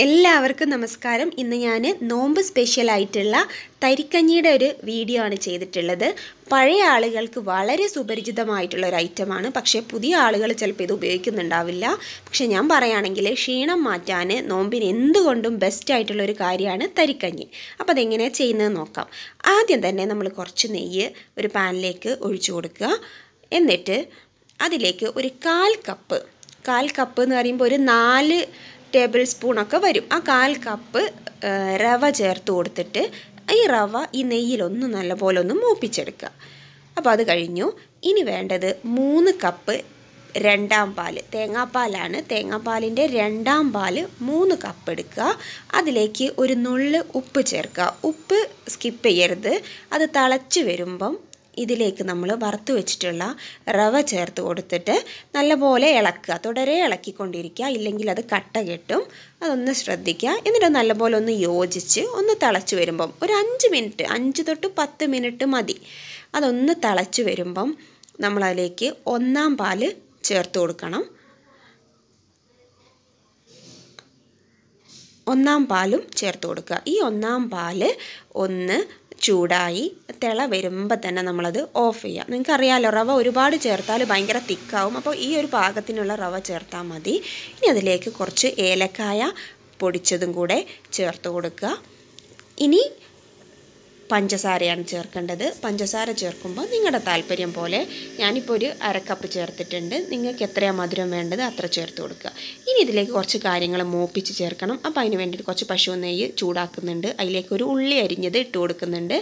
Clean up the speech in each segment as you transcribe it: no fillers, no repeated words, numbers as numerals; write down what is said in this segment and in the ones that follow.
എല്ലാവർക്കും നമസ്കാരം. ഇന്ന് ഞാൻ നോമ്പ് സ്പെഷ്യൽ ആയിട്ടുള്ള തരിക്കഞ്ഞിയുടെ ഒരു വീഡിയോ ആണ് ചെയ്തിട്ടുള്ളത്. പഴയ ആളുകൾക്ക് വളരെ സുപരിചിതമായിട്ടുള്ള ഒരു ഐറ്റമാണ്. പക്ഷേ പുതിയ ആളുകൾ ചിലപ്പോൾ ഇത് ഉപയോഗിക്കുന്നുണ്ടാവില്ല. പക്ഷേ ഞാൻ പറയുകയാണെങ്കിൽ ക്ഷീണം മാറ്റാൻ നോമ്പിന് എന്തുകൊണ്ടും ബെസ്റ്റ് ആയിട്ടുള്ളൊരു കാര്യമാണ് തരിക്കഞ്ഞി. അപ്പോൾ അതെങ്ങനെയാണ് ചെയ്യുന്നതെന്ന് നോക്കാം. ആദ്യം തന്നെ നമ്മൾ കുറച്ച് നെയ്യ് ഒരു പാനിലേക്ക് ഒഴിച്ചു കൊടുക്കുക. എന്നിട്ട് അതിലേക്ക് ഒരു കാൽ കപ്പ് എന്ന് പറയുമ്പോൾ ഒരു 4 ടേബിൾ സ്പൂണൊക്കെ വരും. ആ 1/4 കപ്പ് റവ ചേർത്ത് കൊടുത്തിട്ട് ഈ റവ ഈ നെയ്യിലൊന്ന് നല്ലപോലെ ഒന്ന് മൂപ്പിച്ചെടുക്കുക. അപ്പോൾ അത് കഴിഞ്ഞു. ഇനി വേണ്ടത് 3 കപ്പ് രണ്ടാം പാൽ, തേങ്ങാപ്പാലാണ്. തേങ്ങാപ്പാലിൻ്റെ രണ്ടാം പാൽ 3 കപ്പ് എടുക്കുക. അതിലേക്ക് ഒരു നുള്ള് ഉപ്പ് ചേർക്കുക. ഉപ്പ് സ്കിപ്പ് ചെയ്യരുത്. അത് തിളച്ച് വരുമ്പം ഇതിലേക്ക് നമ്മൾ വറുത്ത് വെച്ചിട്ടുള്ള റവ ചേർത്ത് കൊടുത്തിട്ട് നല്ലപോലെ ഇളക്കുക. തുടരെ ഇളക്കിക്കൊണ്ടിരിക്കുക, ഇല്ലെങ്കിൽ അത് കട്ട കെട്ടും. അതൊന്ന് ശ്രദ്ധിക്കുക. എന്നിട്ട് നല്ലപോലെ ഒന്ന് യോജിച്ച് ഒന്ന് തിളച്ച് വരുമ്പം ഒരു 5 മിനിറ്റ്, 5 തൊട്ട് 10 മിനിറ്റ് മതി. അതൊന്ന് തിളച്ച് വരുമ്പം നമ്മളതിലേക്ക് 1-ാം പാൽ ചേർത്ത് കൊടുക്കണം. 1-ാം പാലും ചേർത്ത് കൊടുക്കുക. ഈ 1-ാം പാൽ ഒന്ന് ചൂടായി തിള വരുമ്പോൾ തന്നെ നമ്മളത് ഓഫ് ചെയ്യുക. നിങ്ങൾക്കറിയാമല്ലോ, റവ ഒരുപാട് ചേർത്താൽ ഭയങ്കര തിക്കാവും. അപ്പോൾ ഈ ഒരു പാകത്തിനുള്ള റവ ചേർത്താൽ മതി. ഇനി അതിലേക്ക് കുറച്ച് ഏലക്കായ പൊടിച്ചതും കൂടെ ചേർത്ത് കൊടുക്കുക. ഇനി പഞ്ചസാരയാണ് ചേർക്കേണ്ടത്. പഞ്ചസാര ചേർക്കുമ്പോൾ നിങ്ങളുടെ താല്പര്യം പോലെ, ഞാനിപ്പോൾ ഒരു 1/2 കപ്പ് ചേർത്തിട്ടുണ്ട്. നിങ്ങൾക്ക് എത്രയാണ് മധുരം വേണ്ടത് അത്ര ചേർത്ത് കൊടുക്കുക. ഇനി ഇതിലേക്ക് കുറച്ച് കാര്യങ്ങൾ മൂപ്പിച്ച് ചേർക്കണം. അപ്പോൾ അതിന് വേണ്ടിയിട്ട് കുറച്ച് പശു നെയ്യ് ചൂടാക്കുന്നുണ്ട്. അതിലേക്ക് ഒരു ഉള്ളി അരിഞ്ഞത് ഇട്ട് കൊടുക്കുന്നുണ്ട്,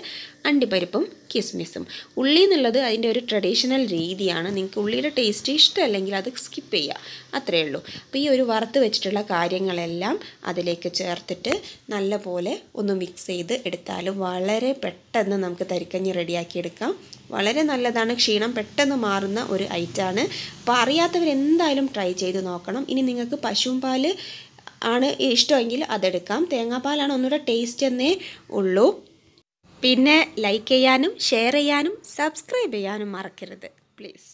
അണ്ടിപ്പരിപ്പും കിസ്മിസും. ഉള്ളി എന്നുള്ളത് അതിൻ്റെ ഒരു ട്രഡീഷണൽ രീതിയാണ്. നിങ്ങൾക്ക് ഉള്ളിയുടെ ടേസ്റ്റ് ഇഷ്ടമല്ലെങ്കിൽ അത് സ്കിപ്പ് ചെയ്യുക, അത്രയേ ഉള്ളൂ. അപ്പോൾ ഈ ഒരു വറുത്ത് വെച്ചിട്ടുള്ള കാര്യങ്ങളെല്ലാം അതിലേക്ക് ചേർത്തിട്ട് നല്ലപോലെ ഒന്ന് മിക്സ് ചെയ്ത് എടുത്താൽ വളരെ പെട്ടെന്ന് നമുക്ക് തരിക്കഞ്ഞി റെഡിയാക്കിയെടുക്കാം. വളരെ നല്ലതാണ്. ക്ഷീണം പെട്ടെന്ന് മാറുന്ന ഒരു ഐറ്റമാണ്. അപ്പോൾ അറിയാത്തവരെന്തായാലും ട്രൈ ചെയ്ത് നോക്കണം. ഇനി നിങ്ങൾക്ക് പശുവും പാൽ ആണ് ഇഷ്ടമെങ്കിൽ അതെടുക്കാം. തേങ്ങാപ്പാലാണ് ഒന്നുകൂടെ ടേസ്റ്റ് എന്നേ ഉള്ളൂ. പിന്നെ ലൈക്ക് ചെയ്യാനും ഷെയർ ചെയ്യാനും സബ്സ്ക്രൈബ് ചെയ്യാനും മറക്കരുത് പ്ലീസ്.